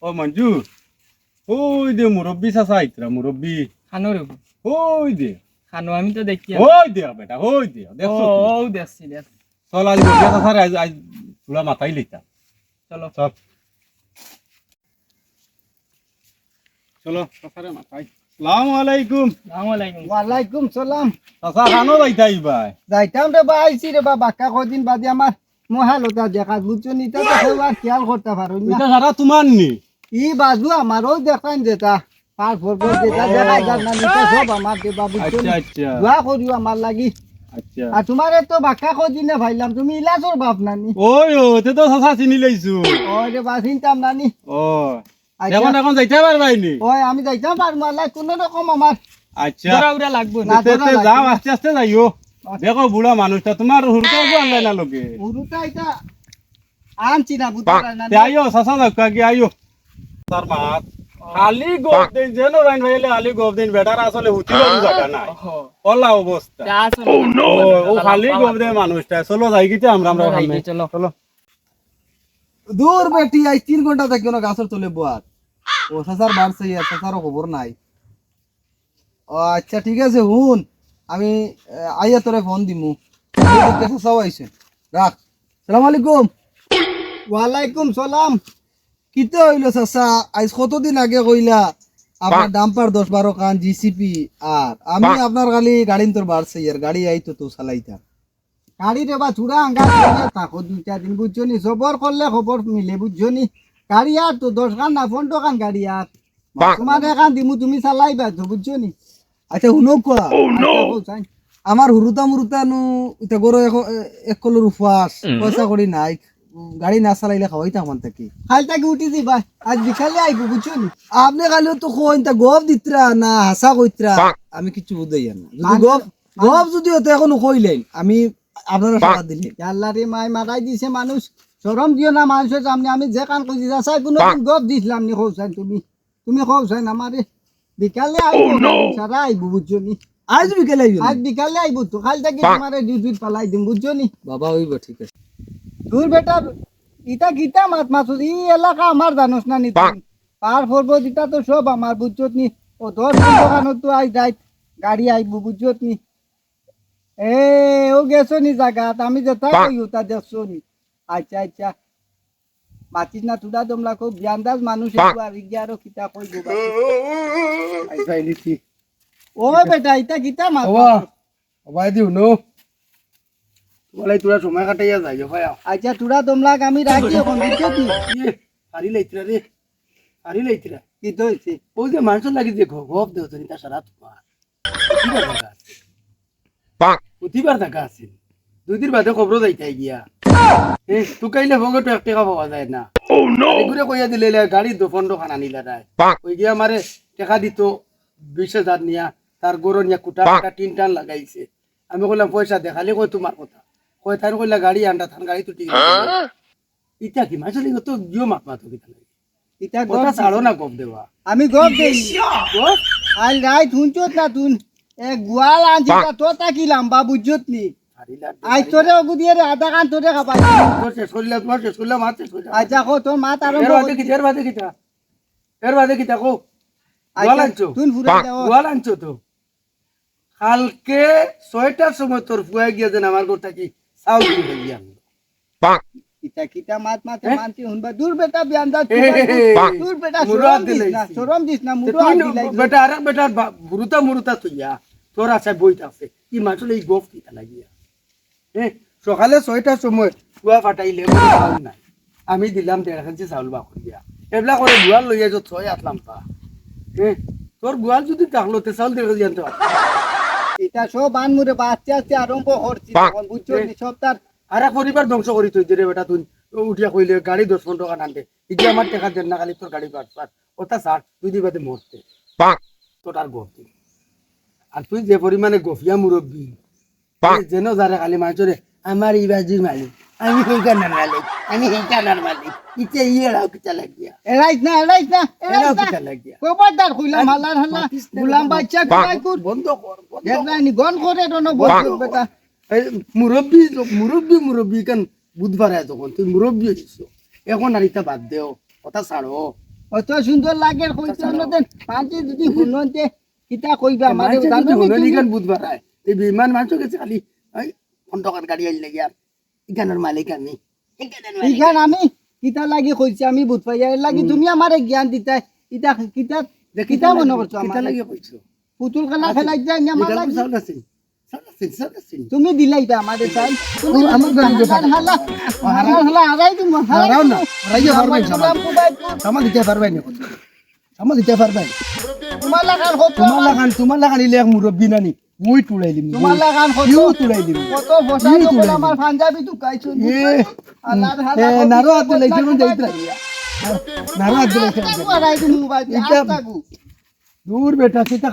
ও মঞ্জু ওই দে মুরব্বি চাচা আইতরা মুরব্বি খানো রে ওই দে খানো আমি তো দেখি ওই দে বেটা ওই দে দেখছো ও দেখছি দেখ চল আজ গড়িয়া চাচার আজ আজ পুরা মাথায় লইতা চলো চল চলো চাচারে মাথায় আসসালামু আলাইকুম আসসালামু আলাইকুম ওয়ালাইকুম সালাম। চাচা খানো যাইতাই ভাই যাইতাম রে বা আইছি রে বা বাক্কা কদিন বাদে আমার মহালতা দেখা বুঝছো নিতা তো কেউ আর খেয়াল করতে পারো না। এটা সারা তোমার নি ই বাজু আমারও দেখাইন যেটা পার ফরব যেটা দেখাই যার না নিতা সব আমার দেবা বুঝছো আচ্ছা আচ্ছা দোয়া করিও আমার লাগি। আচ্ছা আর তোমার তো বাক্কা কদিনে ভাইলাম তুমি ইলাজর বাপ নানি। ওই ও তে তো চাচা চিনি লাইছো ওই রে বা চিন্তাম নানি। ও এখন এখন যাইতে পারবাই নি ওই আমি যাইতাম পারবো আল্লাহ কোনো রকম আমার আচ্ছা দৌড়া উড়া লাগবো না না, তে দৌড়া যাও লাগবে। আস্তে আস্তে যাইও দেখো বুড়া মানুষটা তোমার হুরকা আনলাই না লোকে উরুটা এটা আনছি না বুঝতে পারি না। তে আইও চাচা যাক কি আইও তার মাত খালি গোপ দেন যেন রাইন ভাইলে খালি গোপ দেন বেটার আসলে হুতি বাড়ি জায়গা নাই ওলা অবস্থা ও খালি গোপ দেন মানুষটা চলো যাই গিতে আমরা আমরা সামনে চলো চলো দূর বেটি আজ 3 ঘন্টা থাকি না গাছের তলে বয়ার ও সাসার বাড়ছে সাসারও খবর নাই। ও আচ্ছা ঠিক আছে হুন আমি আইয়া তোরে ফোন দিমু সাসাও আইছে রাখ। সালাম আলাইকুম। ওয়ালাইকুম সালাম। কিতে হইলো চাচা আজ কতদিন আগে কইলা আপনার ডাম্পার 10-12 কান জিসিপি আর আমি আপনার খালি গাড়ি তোর বাড়ছে ইয়ার গাড়ি আইতো তো চালাইতা গাড়ি রে বা চূড়া আঙ্গা থাকো 2-4 দিন বুঝছো নি খবর করলে খবর মিলে বুঝছো নি গাড়ি আর তো 10 কান না 15 কান গাড়ি আর তোমার এখান দিমু তুমি চালাইবা তো বুঝছো নি। আচ্ছা শুনো কোয়া আমার হুরুতা মুরুতা নু এটা গরো এক কলর উপাস পয়সা করি নাই গাড়ি না চালাইলে খাওয়াইতাম আমার থেকে খালি তাকে উঠি দিবা আজ বিকালে আইবো বুঝছো নি। আপনি খালি তো কোন তা গপ দিতরা না হাসা কইতরা আমি কিছু বুঝাই না যদি গপ গপ যদি হতো এখন কইলেন আমি আপনারা টাকা দিলে আল্লাহ রে মাই মারাই দিছে মানুষ শরম দিও না মানুষের সামনে আমি যে কান কইছি যা চাই কোনো গপ দিছিলাম নি কইছেন তুমি কইছেন আমারে বিকালে আইবো সারা আইবো বুঝছো নি। আজ বিকালে আইবো আজ বিকালে আইবো তো খালি তাকে তোমারে ডিউটি পালাই দিম বুঝছো নি। বাবা হইব ঠিক আছে দূর বেটা ইটা গীতা মাত মাসুদ ই এলাকা আমার জানোস না নি তুই পার ফরবো ইটা তো সব আমার বুঝছত নি ও 10 দোকানত তো আই যাই গাড়ি আইবো বুঝছত নি। এ ও গেছো নি জায়গাত আমি যেটা কই ওটা দেখছো নি। আচ্ছা আচ্ছা মাতিস না তুদা তোমরা খুব জ্ঞানদাস মানুষ একটু আর ইগিয়ারও কিতা কই গো আই যাইলিছি ও বেটা ইটা গীতা মাত ভাই দিও নো বলাই তোরা সময় কাটাইয়া যাই ভাই আচ্ছা তুরা তোমরা আমি রাখি এখন বুঝছো কি হারি লাইতরা রে হারি লাইতরা কি হইছে ওই যে মানুষ লাগি যে গপ দেও তুমি তা সারা তোমার উঠিবার টাকা আছে 2 দিন বাদে খবর যাইতে গিয়া তুই কাইলে ভোগে তো 1 টাকা পাওয়া যায় না এগুলো কইয়া দিলে গাড়ি 15 খান আনিলা নাই ওই গিয়া আমারে টাকা দিত 20,000 নিয়া তার গরু নিয়া কুটা কুটা 3 টান লাগাইছে আমি কইলাম পয়সা দেখালে কই তোমার কথা কই তার কইলা গাড়ি আন্ডা থান গাড়ি তো ঠিক ইটা কি মাছ লিগো তো জিও মাপ মাতো কিতা লাগে ইটা কথা ছাড়ো না গপ দেওয়া আমি গপ দেই গপ আই রাই শুনছত না তুই এক গোয়াল আনছি তা তো তাকি লাম্বা বুঝছত নি আই তোরে ওগু দিয়ে রে আধা কান তোরে খাবাই তোমার শেষ করলাম মাছ শেষ করলাম আচ্ছা কো তোর মাত আরম্ভ এর বাদে কিতা কো গোয়াল আনছো তুই ফুরা দাও গোয়াল আনছো তো কালকে 6টার সময় তোর ফুয়া গিয়া যেন আমার গোটা কি চাউল দিয়ে গিয়া কিতা কিতা মাত মাতে মানতি হুনবা দূর বেটা বিয়ান্দা দূর বেটা শরম দিস না মুরো দিলাই বেটা আরেক বেটা মুরুতা তুইয়া তোর আছে বইতা আছে কি মাছলে এই গফ কিতা লাগিয়া সকালে 6টার সময় ফুয়া ফাটাইলে চাউল নাই আমি দিলাম 1.5 কেজি চাউল বা করিয়া এবলা করে গুয়াল লইয়া যত 6 আতলাম পা তোর গুয়াল যদি থাকলো তে চাউল 1.5 কেজি আনতে এটা সব আনমুরে বাচ্চা আস্তে আরম্ভ করছি তখন বুঝছো নি সব তার আর এক পরিবার ধ্বংস করি তুই রে বেটা তুই উঠিয়া কইলে গাড়ি 10-15 টাকা আনতে ইজি আমার টাকা দেন না খালি তোর গাড়ি পাট ওটা ছাড় তুই দিই বাদে মরতে তোর আর গফ আর তুই যে পরিমাণে গফিয়া মুরব্বী যেন যারে খালি মানুষরে আমার এই বাজির মালিক আমি কইকানার মালিক আমি হেকানার মালিক ইতে ইয়েরাও কিতা লাগিয়া এরাইছ না এরাও কিতা লাগিয়া খবরদার কইলাম হাল্লার হাল্লা গুলাম বাচ্চা কই কর বন্ধ কর দেখলানি গন করে রনো বল বেটা মুরব্বী কেন বুধবার তখন তুই মুরব্বী হইছো এখন আর ইটা বাদ দেও কথা ছাড়ো অত সুন্দর লাগে কইতে নতেন পাঁচে যদি শুনতে কিতা কইবা আমারে মানুষে জানো যদি নি হলো তুমি? নিগান বুধবার আয় এই বিমান মানুষ গেছে খালি ওই ফন্ডকার গাড়ি আইলে ইয়ার ইগানের মালিক আমি ইখান আমি কিতা লাগি কইছি আমি বুঝ পাই এর লাগি তুমি আমারে জ্ঞান দিতা ইতা কিতা কিতা মনে করছো কিতা আমার লাগে কইছো পুতুল খেলা খেলাই যায় না আমার লিগাল লাগি সাউন্ড আছে সাউন্ড আছে তুমি দিলাইবা আমাদের চাই তুমি আমার গাড়ি যে পারে। হালা হালা হারাই তুমি হারাও না, হারাইয়া পারবেন সামান। আমার দিতে পারবে না আমার দিতে পারবে তোমার লাগান কত তোমার লাগান ইলে এক মুরব্বী নানি মুই তুলাইলিম তোমার লাগান কত ইউ তুলাইলিম কত বসা ইউ তো তুলাই আমার পাঞ্জাবি টুকাইছো আল্লাহর হালা নারো হাত লাইছে কোন যাইত্রা নারো হাত লাইছে হারাই তুমি মোবাইল এটা- আস্তাগু দূর বেটা সেটা